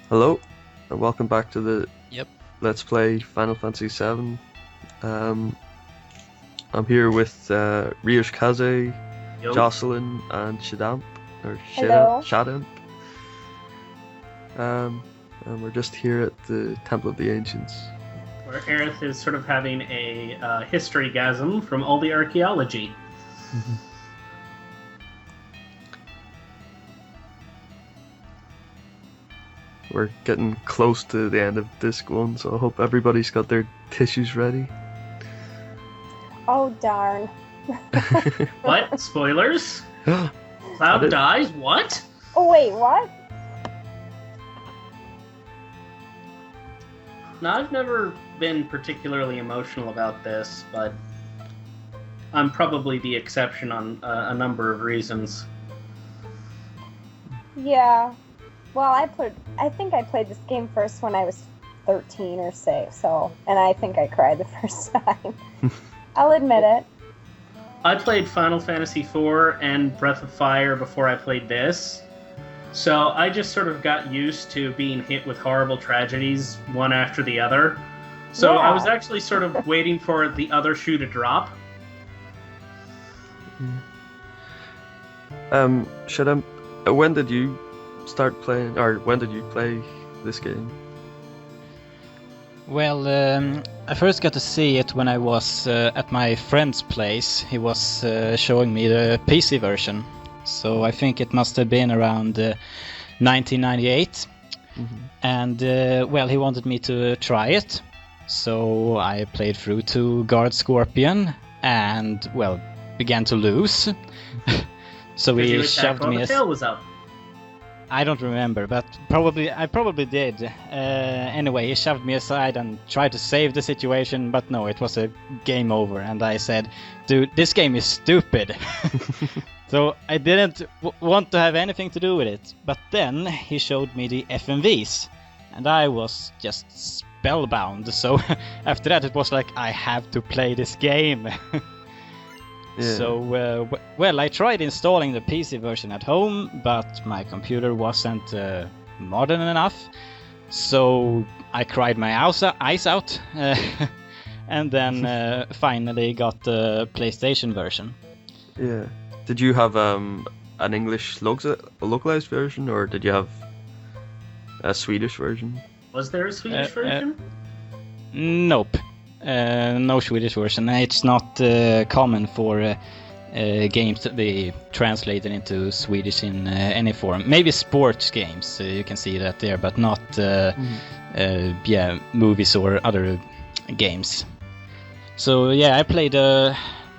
Hello, and welcome back to the Yep. Let's Play Final Fantasy VII. I'm here with Ryush Kaze, Yo. Jocalyn, and Shademp, Hello. Shademp. And we're just here at the Temple of the Ancients. Where Aerith is sort of having a history-gasm from all the archaeology. We're getting close to the end of Disc 1, so I hope everybody's got their tissues ready. Oh, darn. What? Spoilers? Cloud dies? What? Oh, wait, what? Now, I've never been particularly emotional about this, but I'm probably the exception on a number of reasons. Yeah. Well, I think I played this game first when I was 13 or so, and I think I cried the first time. I'll admit it. I played Final Fantasy IV and Breath of Fire before I played this, so I just sort of got used to being hit with horrible tragedies one after the other. So Yeah. I was actually sort of waiting for the other shoe to drop. Shademp, when did you start playing, or when did you play this game? Well, I first got to see it when I was at my friend's place. He was showing me the PC version. So I think it must have been around 1998. And, well, he wanted me to try it. So I played through to Guard Scorpion and, well, began to lose. So Because you he attacked shoved while me the tail was up. I don't remember, but I probably did. Anyway, he shoved me aside and tried to save the situation, but no, it was a game over, and I said, dude, this game is stupid. So I didn't want to have anything to do with it, but then he showed me the FMVs, and I was just spellbound, so after that it was like, I have to play this game. Yeah. So, well, I tried installing the PC version at home, but my computer wasn't modern enough. So I cried my eyes out, and then finally got the PlayStation version. Yeah. Did you have an English localized version, or did you have a Swedish version? Was there a Swedish version? Nope. No Swedish version. It's not common for games to be translated into Swedish in any form. Maybe sports games, you can see that there, but not movies or other games. So yeah, I played the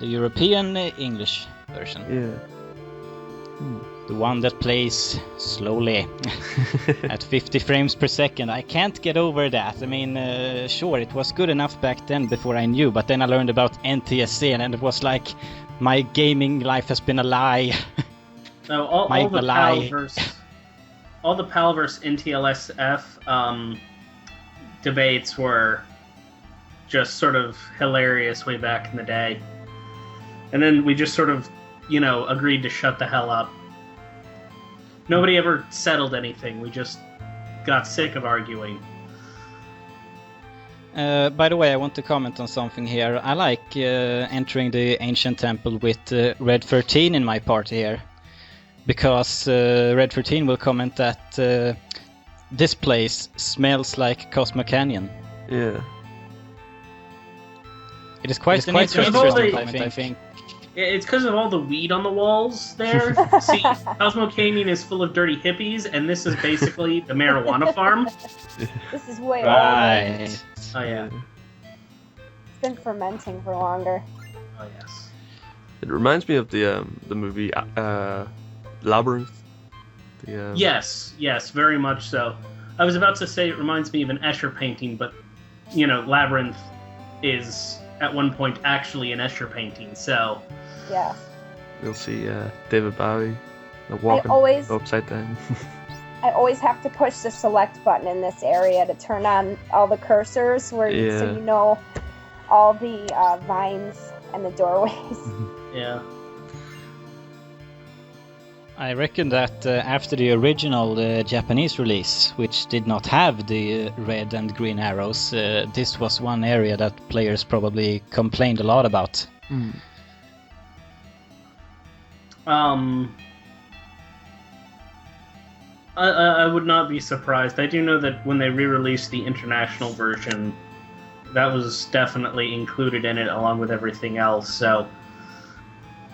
European English version. Yeah. The one that plays slowly at 50 frames per second. I can't get over that. I mean, sure, it was good enough back then before I knew, but then I learned about NTSC and it was like my gaming life has been a lie. No, all the Palverse NTLSF debates were just sort of hilarious way back in the day. And then we just sort of, agreed to shut the hell up. Nobody ever settled anything. We just got sick of arguing. By the way, I want to comment on something here. I like entering the ancient temple with Red 13 in my party here. Because Red 13 will comment that this place smells like Cosmo Canyon. Yeah. It is quite an interesting comment, I think. It's because of all the weed on the walls there. See, Cosmo Canyon is full of dirty hippies, and this is basically the marijuana farm. This is way Right. older. Oh, yeah. It's been fermenting for longer. Oh, yes. It reminds me of the movie Labyrinth. Yes, very much so. I was about to say it reminds me of an Escher painting, but, Labyrinth is at one point actually an Escher painting, so... Yeah. You'll see David Bowie walking upside down. I always have to push the select button in this area to turn on all the cursors, so you know all the vines and the doorways. Yeah. I reckon that after the original Japanese release, which did not have the red and green arrows, this was one area that players probably complained a lot about. I would not be surprised. I do know that when they re-released the international version, that was definitely included in it along with everything else. So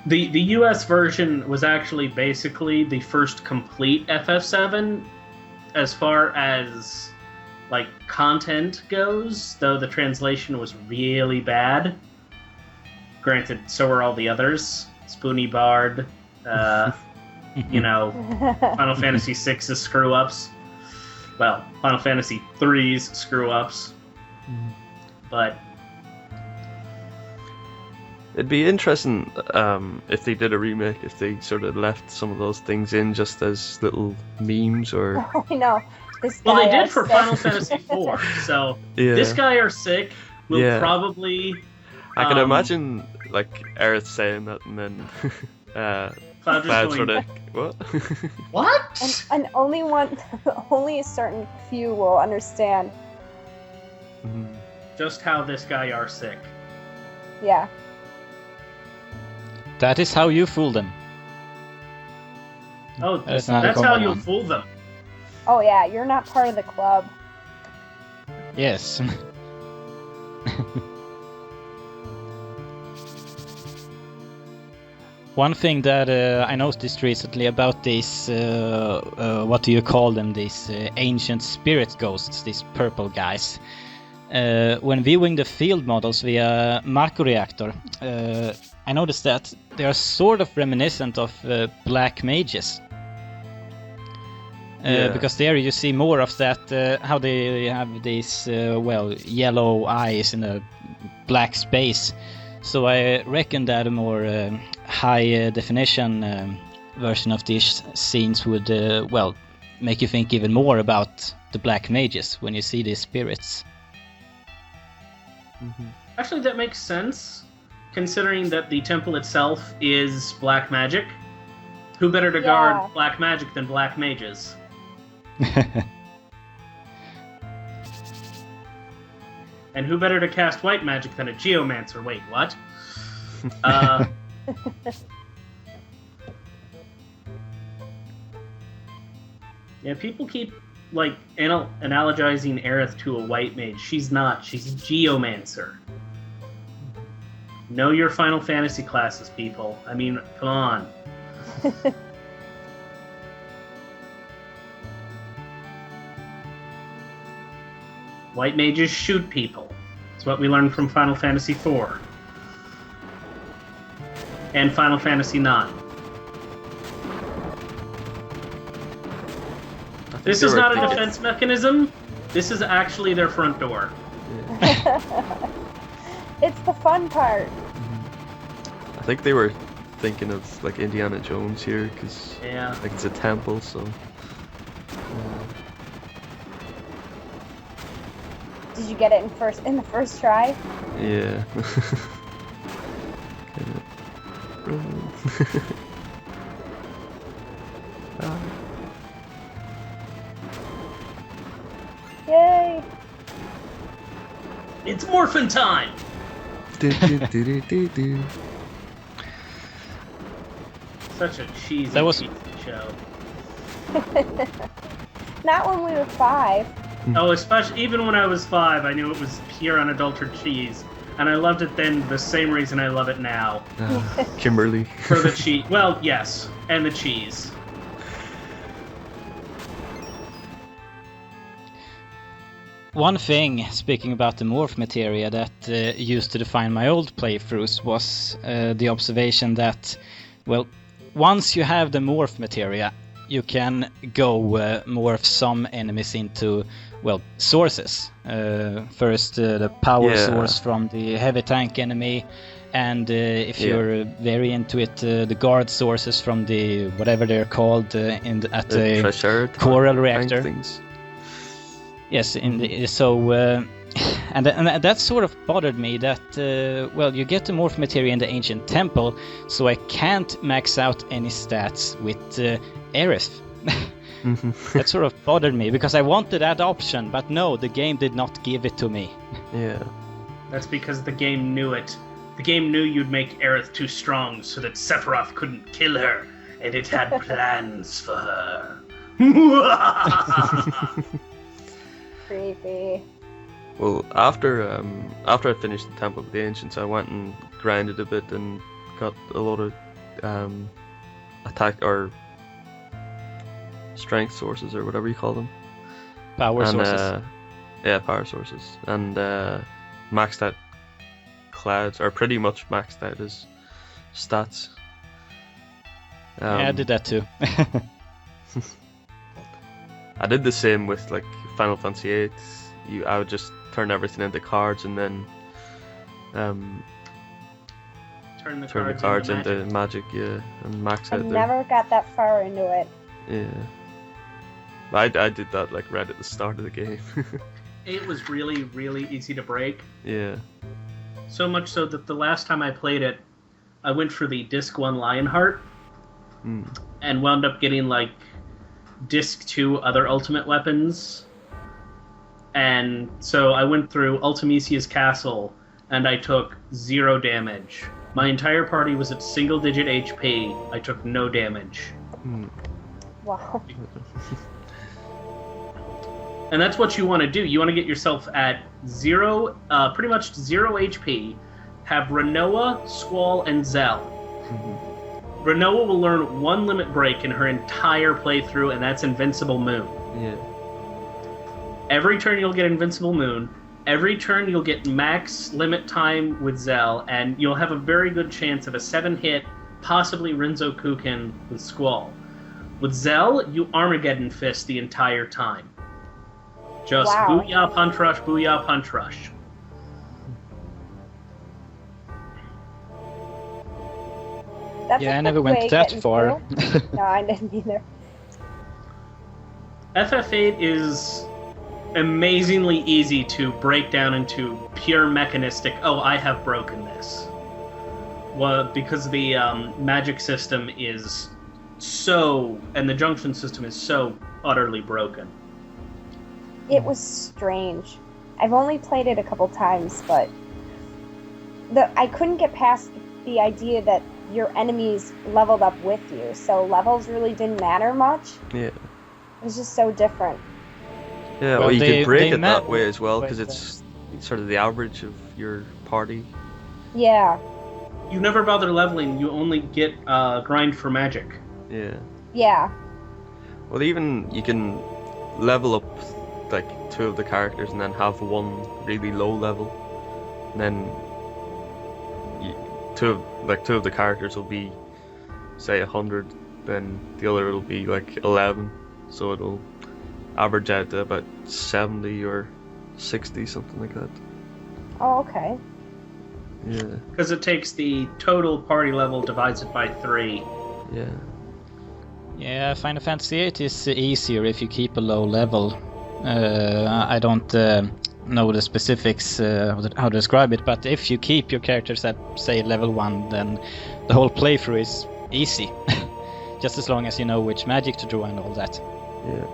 the US version was actually basically the first complete FF7 as far as like content goes, though the translation was really bad. Granted, so were all the others. Spoony Bard, Final Fantasy VI's screw-ups. Well, Final Fantasy III's screw-ups. But it'd be interesting if they did a remake, if they sort of left some of those things in just as little memes or... I know. Well, they did for Final Fantasy IV, so Yeah. this guy are sick will Yeah. probably... I can imagine, like, Aerith saying that and then... Cloud just Cloud going, sort of... What? What? And only a certain few will understand. Just how this guy are sick. Yeah. That is how you fool them. Oh, That's that's not a how common you'll one. fool them. Oh yeah, you're not part of the club. Yes. One thing that I noticed recently about these, what do you call them, these ancient spirit ghosts, these purple guys. When viewing the field models via Marco Reactor, I noticed that they are sort of reminiscent of black mages. Yeah. Because there you see more of that, how they have these, yellow eyes in a black space. So I reckon that a more high definition version of these scenes would, make you think even more about the black mages when you see these spirits. Actually, that makes sense, considering that the temple itself is black magic. Who better to Yeah. guard black magic than black mages? And who better to cast white magic than a geomancer? Wait, what? Yeah, people keep like analogizing Aerith to a white mage. She's not. She's a geomancer. Know your Final Fantasy classes, people. I mean, come on. White mages shoot people. It's what we learned from Final Fantasy IV. And Final Fantasy IX. This is not a defense mechanism. This is actually their front door. It's the fun part. I think they were thinking of like Indiana Jones here because Yeah. like it's a temple, so Did you get it in the first try? yeah. Yay! It's morphin' time! Such a cheesy That was- cheesy show. Not when we were 5. Oh, especially even when I was 5, I knew it was pure unadulterated cheese. And I loved it then the same reason I love it now. Kimberly. For the cheese. Well, yes. And the cheese. One thing, speaking about the morph materia, that used to define my old playthroughs was the observation that, well, once you have the morph materia, you can go morph some enemies into, well, sources. First, the power source from the heavy tank enemy, and if you're very into it, the guard sources from the whatever they're called at the treasure coral tank reactor. things. Yes, and that sort of bothered me. That well, you get the morph materia in the ancient temple, so I can't max out any stats with Aerith. That sort of bothered me because I wanted that option, but no, the game did not give it to me. Yeah. That's because the game knew it. The game knew you'd make Aerith too strong so that Sephiroth couldn't kill her, and it had plans for her. Creepy. Well, after I finished the Temple of the Ancients, I went and grinded a bit and got a lot of attack or strength sources or whatever you call them. Power sources. Yeah, power sources. And maxed out Cloud's, or pretty much maxed out his stats. Yeah, I did that too. I did the same with like Final Fantasy VIII. I would just turn everything into cards and then Turn the cards into magic, yeah, and max I out never got that far into it. Yeah. I did that like right at the start of the game. It was really, really easy to break. Yeah. So much so that the last time I played it, I went for the Disc 1 Lionheart and wound up getting like Disc 2 other ultimate weapons. And so I went through Ultimisia's castle and I took 0 damage. My entire party was at single digit HP. I took no damage. Wow. And that's what you want to do. You want to get yourself at 0, pretty much 0 HP, have Rinoa, Squall, and Zell. Rinoa will learn 1 limit break in her entire playthrough, and that's Invincible Moon. Yeah. Every turn you'll get Invincible Moon. Every turn you'll get max limit time with Zell, and you'll have a very good chance of a 7-hit, possibly Renzo Kukin with Squall. With Zell, you Armageddon Fist the entire time. Just Wow. booyah, punch rush, booyah, punch rush. That's Yeah, a I never quick went way that getting far. through. No, I didn't either. FF8 is amazingly easy to break down into pure mechanistic, oh, I have broken this. Well, because the magic system is so, and the junction system is so utterly broken. It was strange. I've only played it a couple times, but I couldn't get past the idea that your enemies leveled up with you, so levels really didn't matter much. Yeah. It was just so different. Yeah, Well, well, you they- can break they it that met way as well, with because it's sort of the average of your party. Yeah, You never bother leveling, you only get grind for magic. Yeah. yeah. Well, even you can level up like 2 of the characters and then have 1 really low level. And then 2 of the characters will be, say, 100, then the other will be like 11. So it'll average out to about 70 or 60, something like that. Oh, okay. Yeah. Because it takes the total party level, divides it by 3. Yeah. Yeah, Final Fantasy VIII is easier if you keep a low level. I don't know the specifics how to describe it, but if you keep your characters at, say, level 1, then the whole playthrough is easy. Just as long as you know which magic to draw and all that. Yeah.